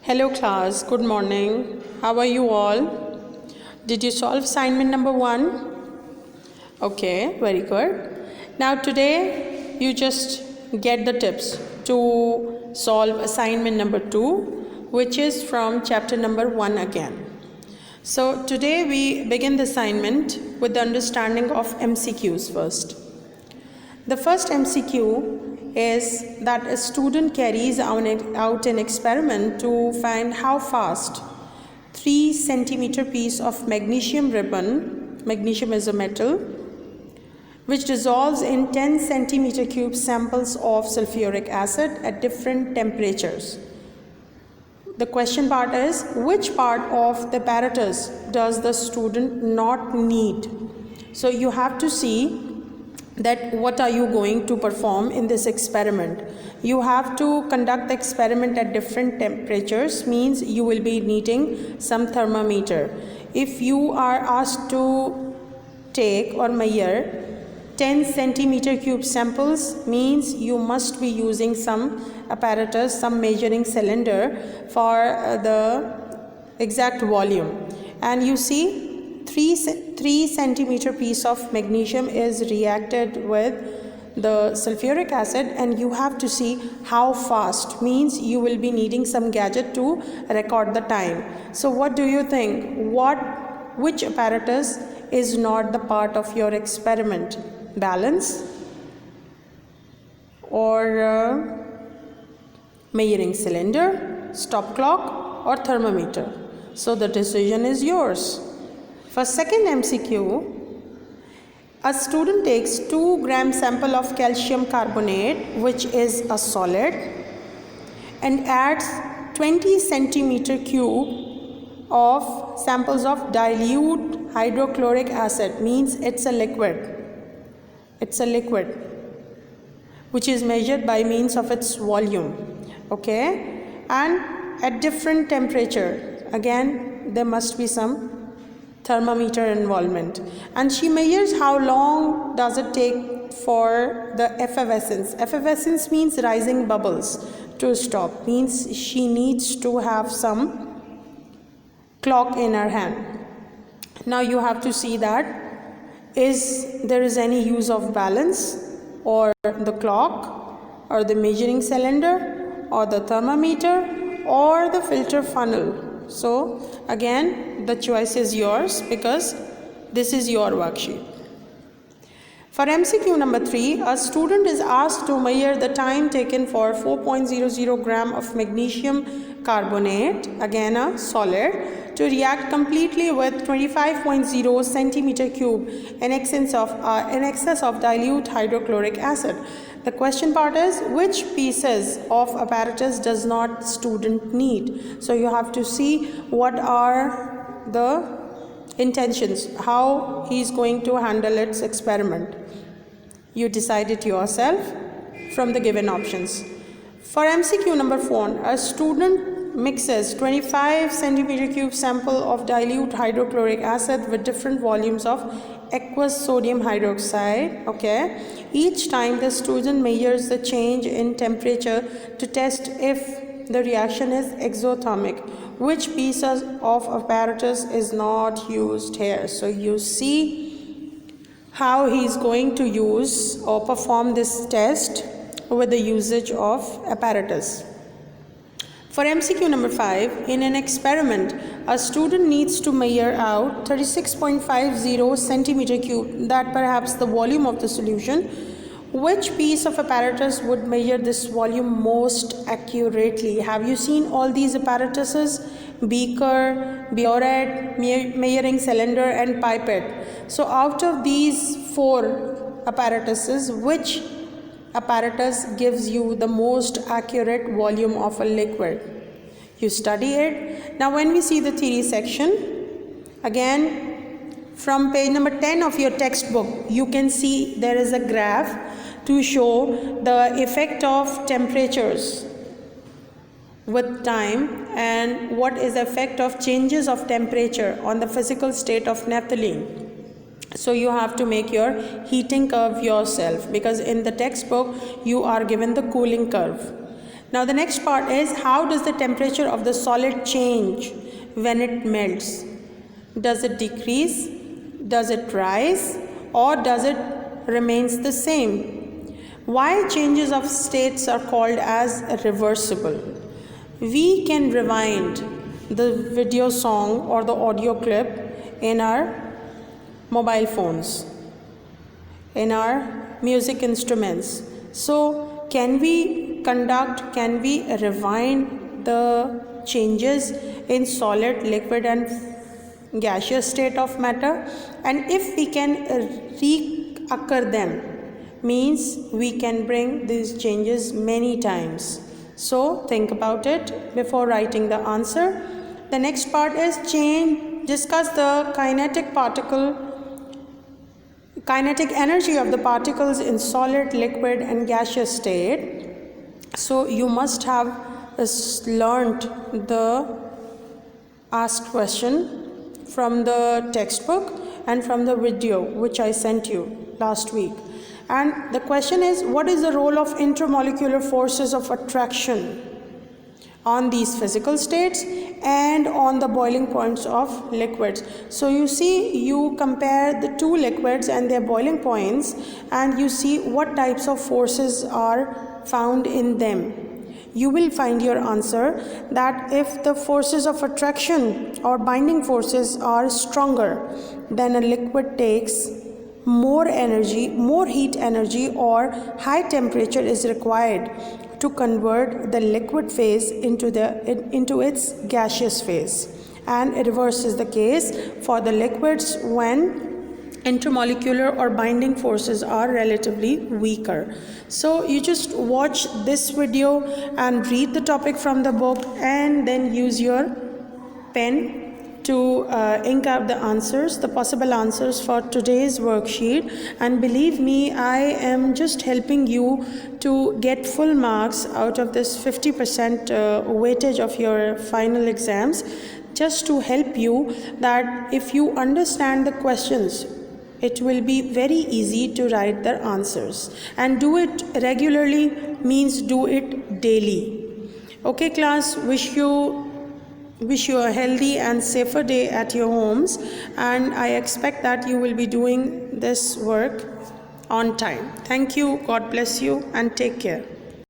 Hello class, good morning. How are you all? Did you solve assignment number 1? Okay, very good. Now today you just get the tips to solve assignment number 2, which is from chapter number 1 again. So today we begin the assignment with the understanding of MCQs first. The first MCQ is that a student carries out an experiment to find how fast 3 centimeter piece of magnesium ribbon, magnesium is a metal, which dissolves in 10 centimeter cube samples of sulfuric acid at different temperatures. The question part is, which part of the apparatus does the student not need? So you have to see that what are you going to perform in this experiment. You have to conduct the experiment at different temperatures, means you will be needing some thermometer. If you are asked to take or measure 10 centimeter cube samples, means you must be using some apparatus, some measuring cylinder for the exact volume. And you see 3 centimeter piece of magnesium is reacted with the sulfuric acid, and you have to see how fast, means you will be needing some gadget to record the time. So what do you think? Which apparatus is not the part of your experiment? Balance or measuring cylinder, stop clock or thermometer? So the decision is yours. For second MCQ, a student takes 2 gram sample of calcium carbonate, which is a solid, and adds 20 centimeter cube of samples of dilute hydrochloric acid, means it's a liquid. It's a liquid which is measured by means of its volume. Okay, and at different temperature, again there must be some thermometer involvement, and she measures how long does it take for the effervescence. Effervescence means rising bubbles to stop, means she needs to have some clock in her hand. Now you have to see that there is any use of balance or the clock or the measuring cylinder or the thermometer or the filter funnel. So again the choice is yours because this is your worksheet. For MCQ number 3, a student is asked to measure the time taken for 4.00 gram of magnesium carbonate, again a solid, to react completely with 25.0 centimeter cube in excess of dilute hydrochloric acid. The question part is, which pieces of apparatus does not student need? So you have to see what are the intentions, how he is going to handle its experiment. You decide it yourself from the given options. For MCQ number 4, a student mixes 25 centimeter cube sample of dilute hydrochloric acid with different volumes of aqueous sodium hydroxide. Okay, each time the student measures the change in temperature to test if the reaction is exothermic. Which pieces of apparatus is not used here? So you see how he is going to use or perform this test with the usage of apparatus. For MCQ number 5, in an experiment, a student needs to measure out 36.50 centimeter cube, that perhaps the volume of the solution. Which piece of apparatus would measure this volume most accurately? Have you seen all these apparatuses? Beaker, burette, measuring cylinder and pipette. So out of these 4 apparatuses, which apparatus gives you the most accurate volume of a liquid? You study it. Now when we see the theory section, again from page number 10 of your textbook, you can see there is a graph to show the effect of temperatures with time and what is the effect of changes of temperature on the physical state of naphthalene. So you have to make your heating curve yourself, because in the textbook you are given the cooling curve. Now the next part is, how does the temperature of the solid change when it melts? Does it decrease? Does it rise? Or does it remains the same? Why changes of states are called as reversible? We can rewind the video song or the audio clip in our mobile phones, in our music instruments. So can we rewind the changes in solid, liquid and gaseous state of matter? And if we can reoccur them, means we can bring these changes many times. So think about it before writing the answer. The next part is discuss the kinetic energy of the particles in solid, liquid and gaseous state. So you must have learnt the asked question from the textbook and from the video which I sent you last week. And the question is, what is the role of intermolecular forces of attraction on these physical states and on the boiling points of liquids? So you see, you compare the two liquids and their boiling points and you see what types of forces are found in them. You will find your answer that if the forces of attraction or binding forces are stronger, then a liquid takes more energy, more heat energy, or high temperature is required to convert the liquid phase into its gaseous phase. And reverse is the case for the liquids when intermolecular or binding forces are relatively weaker. So you just watch this video and read the topic from the book and then use your pen to ink out the answers, the possible answers for today's worksheet. And believe me, I am just helping you to get full marks out of this 50% weightage of your final exams, just to help you that if you understand the questions, it will be very easy to write their answers. And do it regularly means do it daily. Okay class, wish you a healthy and safer day at your homes, and I expect that you will be doing this work on time. Thank you, God bless you and take care.